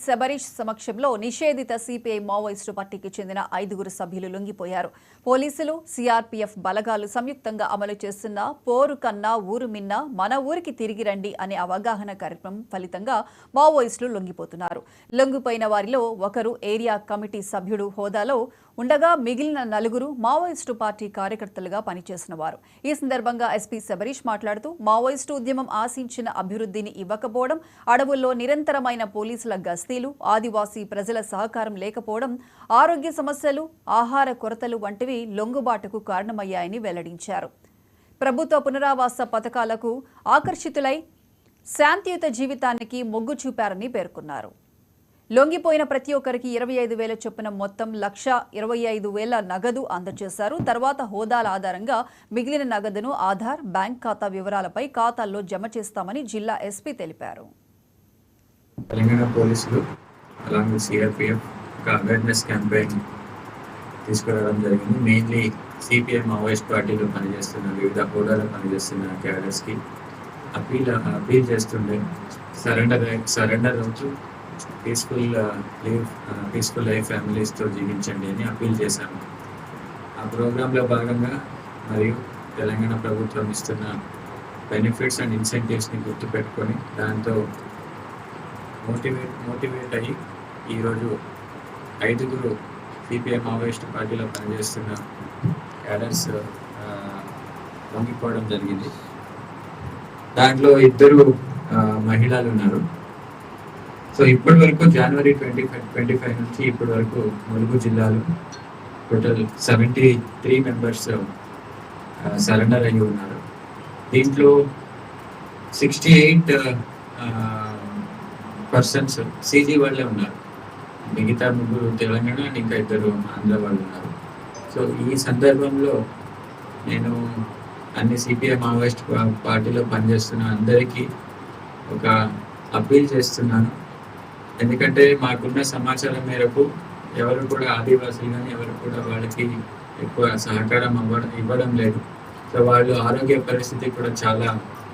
శబరీష్ సమక్షంలో నిషేధిత CPI Maoist పార్టీకి చెందిన 5 సభ్యులు లొంగిపోయారు. పోలీసులు, సిఆర్పీఎఫ్ బలగాలు సంయుక్తంగా అమలు చేస్తున్న పోరు కన్నా ఊరు మిన్న మన ఊరికి తిరిగి రండి అనే అవగాహన కార్యక్రమం ఫలితంగా మావోయిస్టులు లొంగిపోతున్నారు. లొంగిపోయిన వారిలో ఒకరు ఏరియా కమిటీ సభ్యుడు హోదాలో ఉండగా మిగిలిన 4 మావోయిస్టు పార్టీ కార్యకర్తలుగా పనిచేసిన వారు. ఈ సందర్భంగా ఎస్పీ శబరీష్ మాట్లాడుతూ మావోయిస్టు ఉద్యమం ఆశించిన అభివృద్ధిని ఇవ్వకపోవడం, అడవుల్లో నిరంతరమైన పోలీసుల గస్తీలు, ఆదివాసీ ప్రజల సహకారం లేకపోవడం, ఆరోగ్య సమస్యలు, ఆహార కొరతలు వంటివి లొంగుబాటుకు కారణమయ్యాయని వెల్లడించారు. ప్రభుత్వ పునరావాస పథకాలకు ఆకర్షితులై శాంతియుత జీవితానికి మొగ్గు చూపారని పేర్కొన్నారు. లొంగిపోయిన ప్రతి ఒక్కరికి 25,000 చొప్పున మొత్తం 1,25,000 నగదు అందజేశారు. తర్వాత హోదాల ఆధారంగా మిగిలిన నగదును ఆధార్, బ్యాంక్ ఖాతా వివరాలపై ఖాతాల్లో జమ చేస్తామని జిల్లా ఎస్పీ తెలిపారు. తెలంగాణ పోలీసులు అలాంగ్ విత్ సిఆర్పిఎఫ్ ఒక అవేర్నెస్ క్యాంపెయిన్ తీసుకురావడం జరిగింది. మెయిన్లీ సిపిఐ మావోయిస్ట్ పార్టీలో పనిచేస్తున్న వివిధ హోదాలో పనిచేస్తున్న క్యాడర్స్కి అపీల్ చేస్తుండే సరెండర్ అవుతూ పీస్ఫుల్ లైఫ్ ఫ్యామిలీస్తో జీవించండి అని అపీల్ చేశాము. ఆ ప్రోగ్రాంలో భాగంగా మరియు తెలంగాణ ప్రభుత్వం ఇస్తున్న బెనిఫిట్స్ అండ్ ఇన్సెంటివ్స్ని గుర్తుపెట్టుకొని దాంతో మోటివేట్ అయ్యి ఈరోజు 5 సిపిఐ మావోయిస్ట్ పార్టీలో పనిచేస్తున్న క్యాడర్స్ లొంగిపోవడం జరిగింది. దాంట్లో 2 మహిళలు ఉన్నారు. సో ఇప్పటి వరకు జనవరి 25 నుంచి ఇప్పటి వరకు ములుగు జిల్లాలో టోటల్ 73 మెంబర్స్ సరెండర్ అయ్యి ఉన్నారు. దీంట్లో 68 పర్సన్స్ సీజీ వాళ్ళే ఉన్నారు. మిగతా 3 తెలంగాణ అండ్ ఇంకా 2 ఆంధ్ర వాళ్ళు ఉన్నారు. సో ఈ సందర్భంలో నేను అన్ని సిపిఐ మావోయిస్ట్ పార్టీలో పనిచేస్తున్న అందరికీ ఒక అప్పీల్ చేస్తున్నాను. ఎందుకంటే మాకున్న సమాచారం మేరకు ఎవరు కూడా ఆదివాసులు కానీ ఎవరు కూడా వాళ్ళకి ఎక్కువ సహకారం ఇవ్వడం లేదు. సో వాళ్ళు ఆరోగ్య పరిస్థితి కూడా చాలా